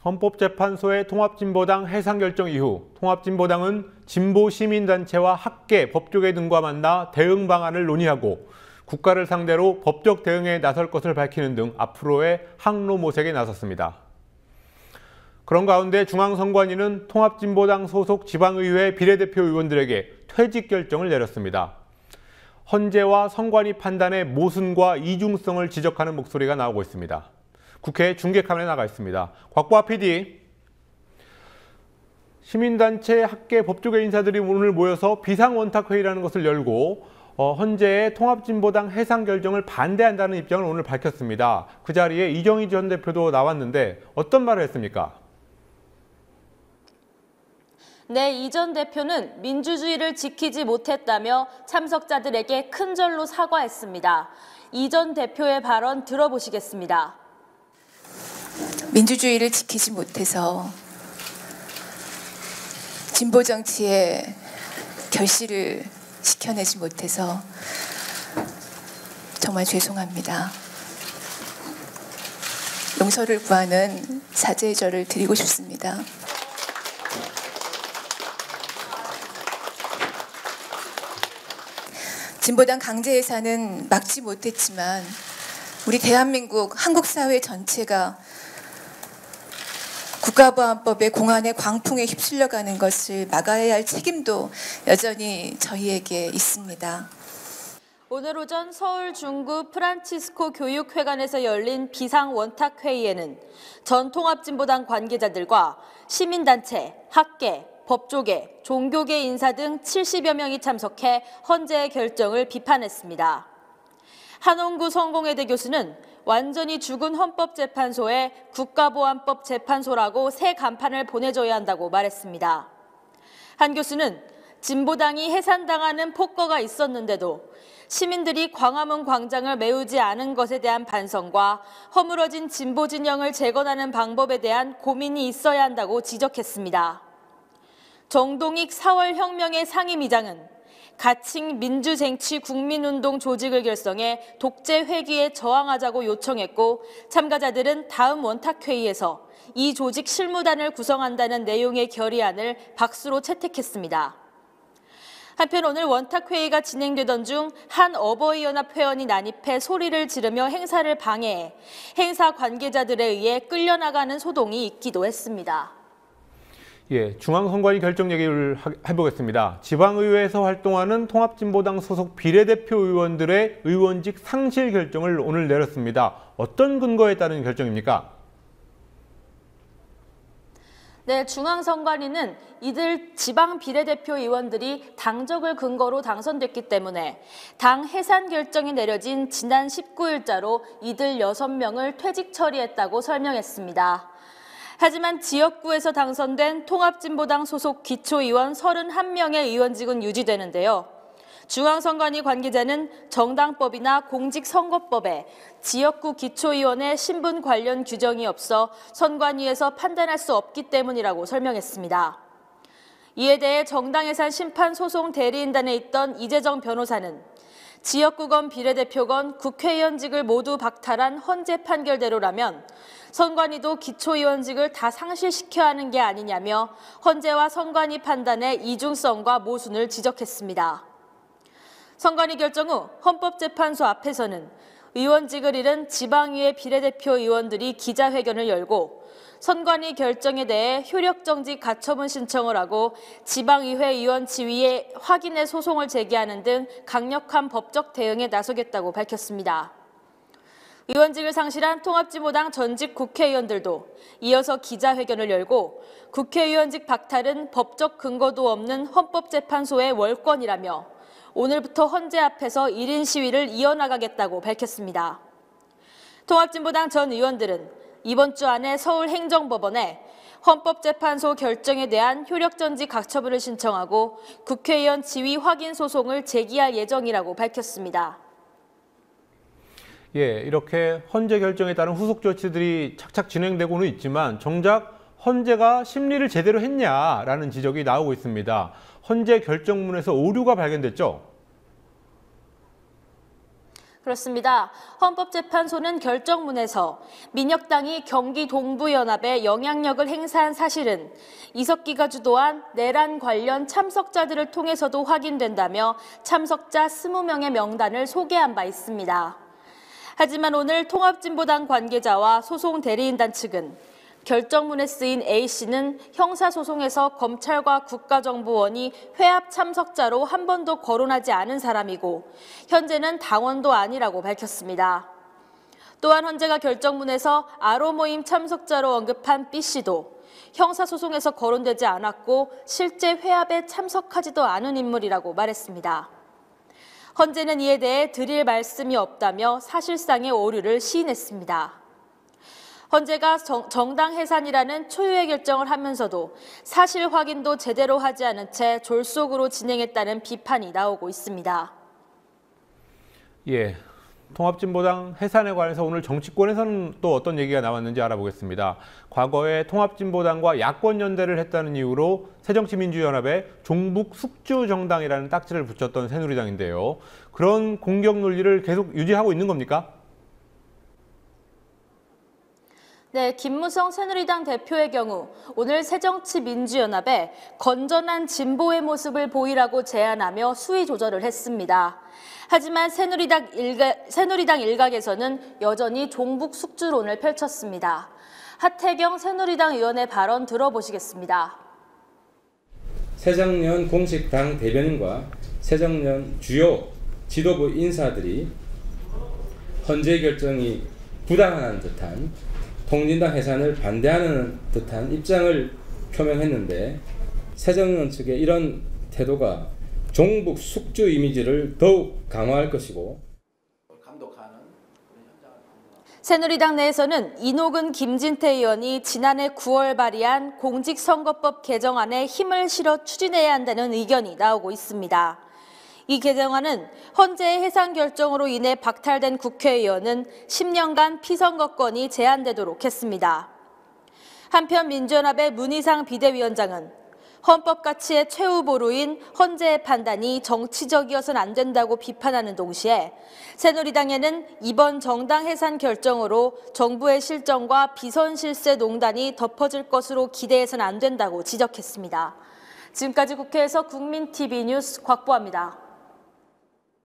헌법재판소의 통합진보당 해산 결정 이후 통합진보당은 진보시민단체와 학계, 법조계 등과 만나 대응 방안을 논의하고 국가를 상대로 법적 대응에 나설 것을 밝히는 등 앞으로의 항로 모색에 나섰습니다. 그런 가운데 중앙선관위는 통합진보당 소속 지방의회 비례대표 의원들에게 퇴직 결정을 내렸습니다. 헌재와 선관위 판단의 모순과 이중성을 지적하는 목소리가 나오고 있습니다. 국회 중계카메라에 나가 있습니다. 곽보아 PD. 시민단체, 학계, 법조계 인사들이 오늘 모여서 비상원탁회의라는 것을 열고 헌재의 통합진보당 해산 결정을 반대한다는 입장을 오늘 밝혔습니다. 그 자리에 이정희 전 대표도 나왔는데 어떤 말을 했습니까? 네, 이 전 대표는 민주주의를 지키지 못했다며 참석자들에게 큰 절로 사과했습니다. 이 전 대표의 발언 들어보시겠습니다. 민주주의를 지키지 못해서 진보 정치의 결실을 지켜내지 못해서 정말 죄송합니다. 용서를 구하는 사죄의 절을 드리고 싶습니다. 진보당 강제 해산은 막지 못했지만 우리 대한민국 한국 사회 전체가 국가보안법의 공안의 광풍에 휩쓸려가는 것을 막아야 할 책임도 여전히 저희에게 있습니다. 오늘 오전 서울 중구 프란치스코 교육회관에서 열린 비상원탁회의에는 전 통합진보당 관계자들과 시민단체, 학계, 법조계, 종교계 인사 등 70여 명이 참석해 헌재의 결정을 비판했습니다. 한홍구 성공회대 교수는 완전히 죽은 헌법재판소에 국가보안법 재판소라고 새 간판을 보내줘야 한다고 말했습니다. 한 교수는 진보당이 해산당하는 폭거가 있었는데도 시민들이 광화문 광장을 메우지 않은 것에 대한 반성과 허물어진 진보 진영을 재건하는 방법에 대한 고민이 있어야 한다고 지적했습니다. 정동익 4월 혁명의 상임위장은 가칭 민주쟁취국민운동 조직을 결성해 독재 회귀에 저항하자고 요청했고 참가자들은 다음 원탁회의에서 이 조직 실무단을 구성한다는 내용의 결의안을 박수로 채택했습니다. 한편 오늘 원탁회의가 진행되던 중 한 어버이연합 회원이 난입해 소리를 지르며 행사를 방해해 행사 관계자들에 의해 끌려나가는 소동이 있기도 했습니다. 예, 중앙선관위 결정 얘기를 해보겠습니다. 지방의회에서 활동하는 통합진보당 소속 비례대표 의원들의 의원직 상실 결정을 오늘 내렸습니다. 어떤 근거에 따른 결정입니까? 네, 중앙선관위는 이들 지방 비례대표 의원들이 당적을 근거로 당선됐기 때문에 당 해산 결정이 내려진 지난 19일자로 이들 6명을 퇴직 처리했다고 설명했습니다. 하지만 지역구에서 당선된 통합진보당 소속 기초의원 31명의 의원직은 유지되는데요. 중앙선관위 관계자는 정당법이나 공직선거법에 지역구 기초의원의 신분 관련 규정이 없어 선관위에서 판단할 수 없기 때문이라고 설명했습니다. 이에 대해 정당해산 심판소송 대리인단에 있던 이재정 변호사는 지역구건 비례대표건 국회의원직을 모두 박탈한 헌재 판결대로라면 선관위도 기초의원직을 다 상실시켜야 하는 게 아니냐며 헌재와 선관위 판단의 이중성과 모순을 지적했습니다. 선관위 결정 후 헌법재판소 앞에서는 의원직을 잃은 지방의회 비례대표 의원들이 기자회견을 열고 선관위 결정에 대해 효력정지 가처분 신청을 하고 지방의회 의원 지위에 확인의 소송을 제기하는 등 강력한 법적 대응에 나서겠다고 밝혔습니다. 의원직을 상실한 통합진보당 전직 국회의원들도 이어서 기자회견을 열고 국회의원직 박탈은 법적 근거도 없는 헌법재판소의 월권이라며 오늘부터 헌재 앞에서 1인 시위를 이어나가겠다고 밝혔습니다. 통합진보당 전 의원들은 이번 주 안에 서울행정법원에 헌법재판소 결정에 대한 효력정지 가처분을 신청하고 국회의원 지위 확인 소송을 제기할 예정이라고 밝혔습니다. 예, 이렇게 헌재 결정에 따른 후속 조치들이 착착 진행되고는 있지만 정작 헌재가 심리를 제대로 했냐라는 지적이 나오고 있습니다. 헌재 결정문에서 오류가 발견됐죠? 그렇습니다. 헌법재판소는 결정문에서 민혁당이 경기 동부연합에 영향력을 행사한 사실은 이석기가 주도한 내란 관련 참석자들을 통해서도 확인된다며 참석자 20명의 명단을 소개한 바 있습니다. 하지만 오늘 통합진보당 관계자와 소송 대리인단 측은 결정문에 쓰인 A씨는 형사소송에서 검찰과 국가정보원이 회합 참석자로 한 번도 거론하지 않은 사람이고 현재는 당원도 아니라고 밝혔습니다. 또한 헌재가 결정문에서 아로 모임 참석자로 언급한 B씨도 형사소송에서 거론되지 않았고 실제 회합에 참석하지도 않은 인물이라고 말했습니다. 헌재는 이에 대해 드릴 말씀이 없다며 사실상의 오류를 시인했습니다. 헌재가 정당 해산이라는 초유의 결정을 하면서도 사실 확인도 제대로 하지 않은 채 졸속으로 진행했다는 비판이 나오고 있습니다. 예, 통합진보당 해산에 관해서 오늘 정치권에서는 또 어떤 얘기가 나왔는지 알아보겠습니다. 과거에 통합진보당과 야권연대를 했다는 이유로 새정치민주연합에 종북 숙주정당이라는 딱지를 붙였던 새누리당인데요. 그런 공격 논리를 계속 유지하고 있는 겁니까? 네, 김무성 새누리당 대표의 경우 오늘 새정치민주연합에 건전한 진보의 모습을 보이라고 제안하며 수위 조절을 했습니다. 하지만 새누리당 일각에서는 여전히 종북 숙주론을 펼쳤습니다. 하태경 새누리당 의원의 발언 들어보시겠습니다. 새정년 공식 당 대변인과 새정년 주요 지도부 인사들이 헌재 결정이 부당한 듯한 통진당 해산을 반대하는 듯한 입장을 표명했는데 새정년 측의 이런 태도가 종북 숙주 이미지를 더욱 강화할 것이고 새누리당 내에서는 이노근 김진태 의원이 지난해 9월 발의한 공직선거법 개정안에 힘을 실어 추진해야 한다는 의견이 나오고 있습니다. 이 개정안은 헌재의 해산 결정으로 인해 박탈된 국회의원은 10년간 피선거권이 제한되도록 했습니다. 한편 민주연합의 문희상 비대위원장은 헌법 가치의 최후 보루인 헌재의 판단이 정치적이어서는 안 된다고 비판하는 동시에 새누리당에는 이번 정당 해산 결정으로 정부의 실정과 비선실세 농단이 덮어질 것으로 기대해서는 안 된다고 지적했습니다. 지금까지 국회에서 국민TV 뉴스 곽보아입니다.